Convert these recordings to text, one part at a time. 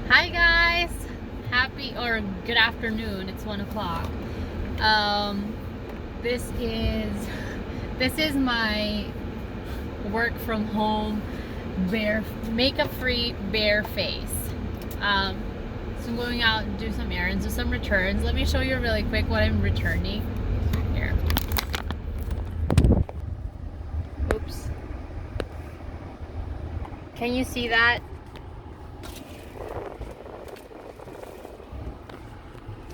Hi guys, happy or good afternoon. It's 1 o'clock. Um, this is this is my work from home bare makeup free bare face. Um, so I'm going out and do some errands, do some returns. Let me show you really quick what I'm returning. Here. Oops. Can you see that?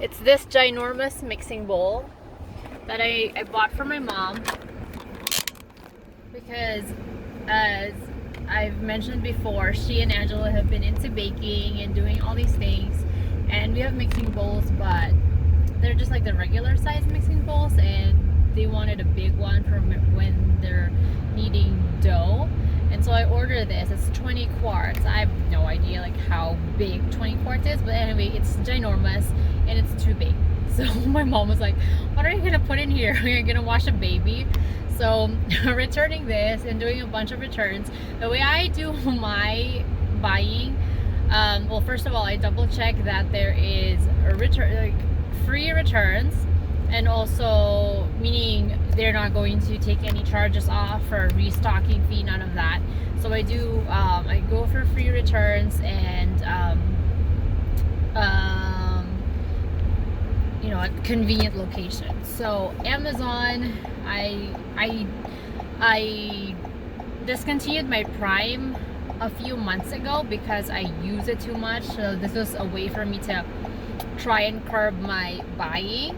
It's this ginormous mixing bowl that I bought for my mom because, as I've mentioned before, she and Angela have been into baking and doing all these things, and we have mixing bowls, but they're just like the regular size mixing bowls, and they wanted a big one for when they're kneading dough. And so I ordered this. It's 20 quarts. I have no idea like how big 20 quarts is, but anyway, it's ginormous and it's too big. So my mom was like, what are you gonna put in here? Are you gonna wash a baby? So returning this and doing a bunch of returns. The way I do my buying, well, first of all, I double check that there is a return, like free returns, and also meaning they're not going to take any charges off for restocking fee, none of that. So I do, I go for free returns and you know, at convenient locations. So Amazon, I discontinued my Prime a few months ago because I use it too much. So this was a way for me to try and curb my buying.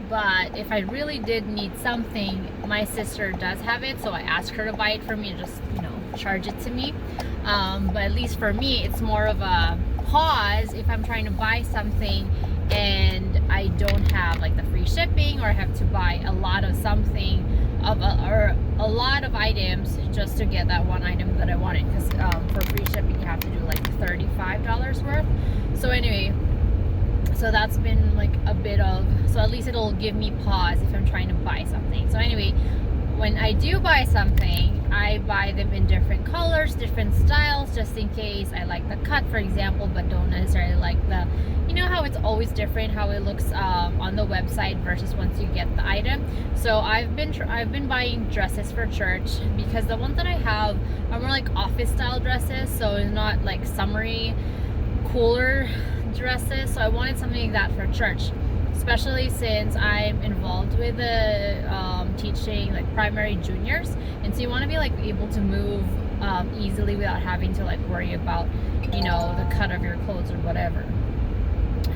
But if I really did need something, my sister does have it, so I asked her to buy it for me and just, you know, charge it to me. But at least for me, it's more of a pause if I'm trying to buy something and I don't have like the free shipping, or I have to buy a lot of something or a lot of items just to get that one item that I wanted, because for free shipping you have to do like $35 worth. So anyway, so that's been like a bit of, so at least it'll give me pause if I'm trying to buy something. So anyway, when I do buy something, I buy them in different colors, different styles, just in case I like the cut, for example, but don't necessarily like the, you know how it's always different how it looks on the website versus once you get the item. So I've been buying dresses for church because the ones that I have are more like office style dresses, so it's not like summery, cooler dresses. So I wanted something like that for church, especially since I'm involved with the teaching like primary juniors, and so you want to be like able to move easily without having to like worry about, you know, the cut of your clothes or whatever.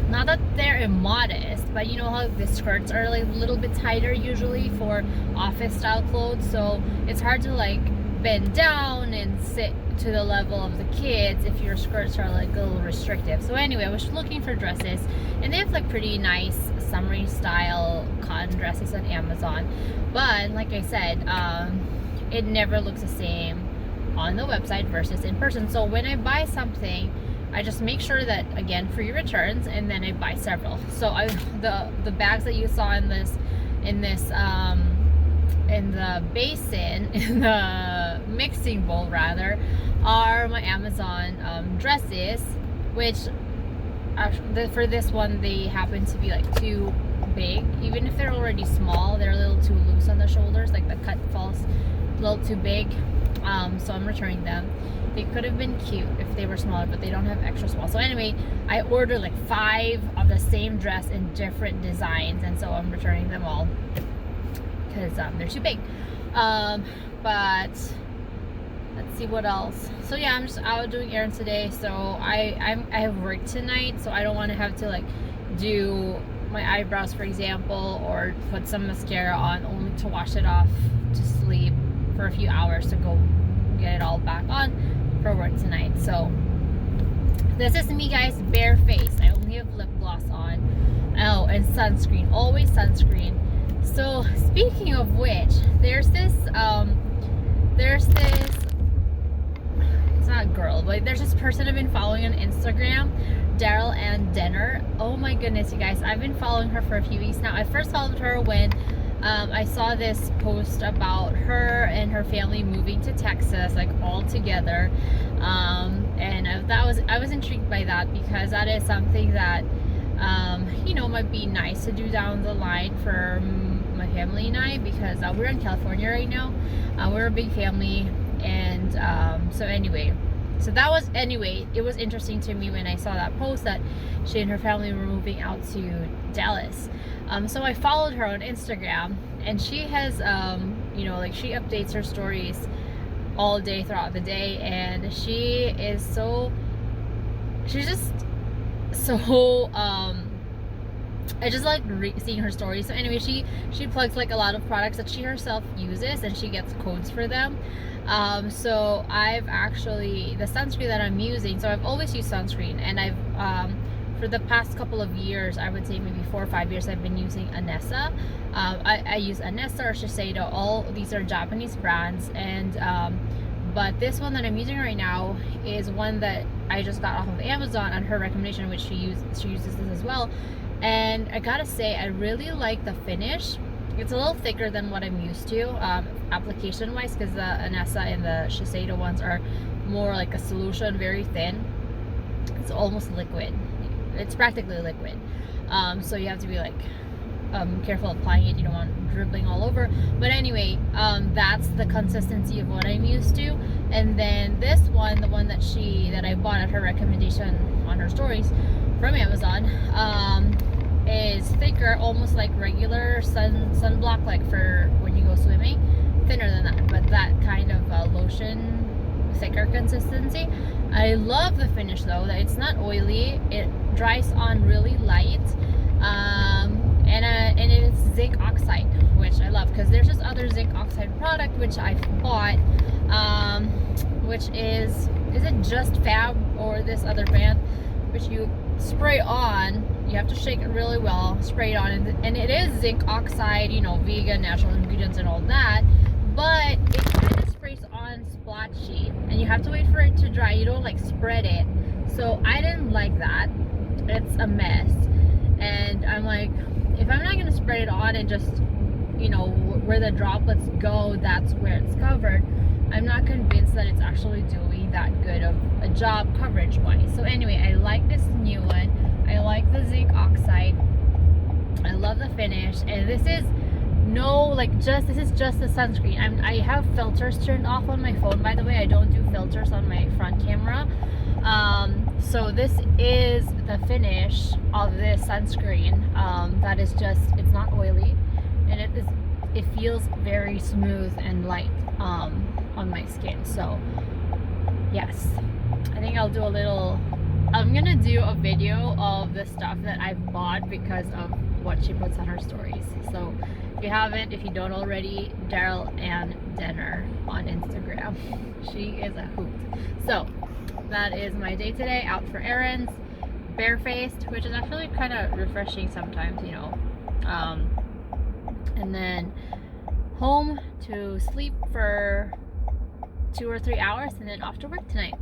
Not that they're immodest, but you know how the skirts are like a little bit tighter usually for office style clothes, so it's hard to like bend down and sit to the level of the kids if your skirts are like a little restrictive. So anyway, I was looking for dresses, and they have like pretty nice summery style cotton dresses on Amazon, but like I said, it never looks the same on the website versus in person. So when I buy something, I just make sure that, again, free returns, and then I buy several. So the bags that you saw in the basin, in the mixing bowl rather, are my Amazon dresses, which actually, for this one, they happen to be like too big. Even if they're already small, they're a little too loose on the shoulders, like the cut falls a little too big. So I'm returning them. They could have been cute if they were smaller, but they don't have extra small. So anyway, I ordered like 5 of the same dress in different designs, and so I'm returning them all because they're too big. But let's see what else. So yeah, I'm just out doing errands today. So I have work tonight, so I don't want to have to like do my eyebrows, for example, or put some mascara on only to wash it off to sleep for a few hours to go get it all back on for work tonight. So this is me, guys, bare face. I only have lip gloss on. Oh, and sunscreen, always sunscreen. So speaking of which, there's this it's not a girl, but there's this person I've been following on Instagram, Daryl-Ann. Oh my goodness, you guys, I've been following her for a few weeks now. I first followed her when I saw this post about her and her family moving to Texas, like all together. And I was intrigued by that because that is something that you know, might be nice to do down the line for my family and I, because we're in California right now. We're a big family, and so anyway, so that was, anyway, it was interesting to me when I saw that post that she and her family were moving out to Dallas. So I followed her on Instagram, and she has you know, like, she updates her stories all day throughout the day, and she is so, she's just so I just like seeing her stories. So anyway, she plugs like a lot of products that she herself uses, and she gets codes for them. So I've actually, the sunscreen that I'm using, so I've always used sunscreen, and I've for the past couple of years, I would say maybe 4 or 5 years, I've been using Anessa. I use Anessa or Shiseido. All these are Japanese brands, and but this one that I'm using right now is one that I just got off of Amazon on her recommendation, which she uses this as well. And I gotta say, I really like the finish. It's a little thicker than what I'm used to application wise, because the Anessa and the Shiseido ones are more like a solution, very thin. It's almost liquid. It's practically liquid. So you have to be like careful applying it. You don't want dribbling all over. But anyway, that's the consistency of what I'm used to. And then this one, the one that I bought at her recommendation on her stories from Amazon, is thicker, almost like regular sunblock, like for when you go swimming. Thinner than that, but that kind of lotion, thicker consistency. I love the finish though, that it's not oily. It dries on really light, and it's zinc oxide, which I love, because there's this other zinc oxide product which I bought, which is it Just Fab or this other brand, which you spray on. You have to shake it really well, spray it on, and it is zinc oxide, you know, vegan, natural ingredients and all that, but it kind of sprays on splotchy, and you have to wait for it to dry. You don't like spread it. So I didn't like that. It's a mess. And I'm like, if I'm not going to spread it on and just, you know, where the droplets go, that's where it's covered, I'm not convinced that it's actually doing that good of a job coverage wise. So anyway, I like this new one. I like the zinc oxide. I love the finish, and this is this is just the sunscreen. I have filters turned off on my phone, by the way. I don't do filters on my front camera. So this is the finish of this sunscreen. That is just, it's not oily, and it feels very smooth and light on my skin. So yes, I think I'm gonna do a video of the stuff that I've bought because of what she puts on her stories. So if you haven't, if you don't already, Daryl-Ann on Instagram. She is a hoot. So that is my day today, out for errands, barefaced, which is actually kind of refreshing sometimes, you know. And then home to sleep for 2 or 3 hours, and then off to work tonight.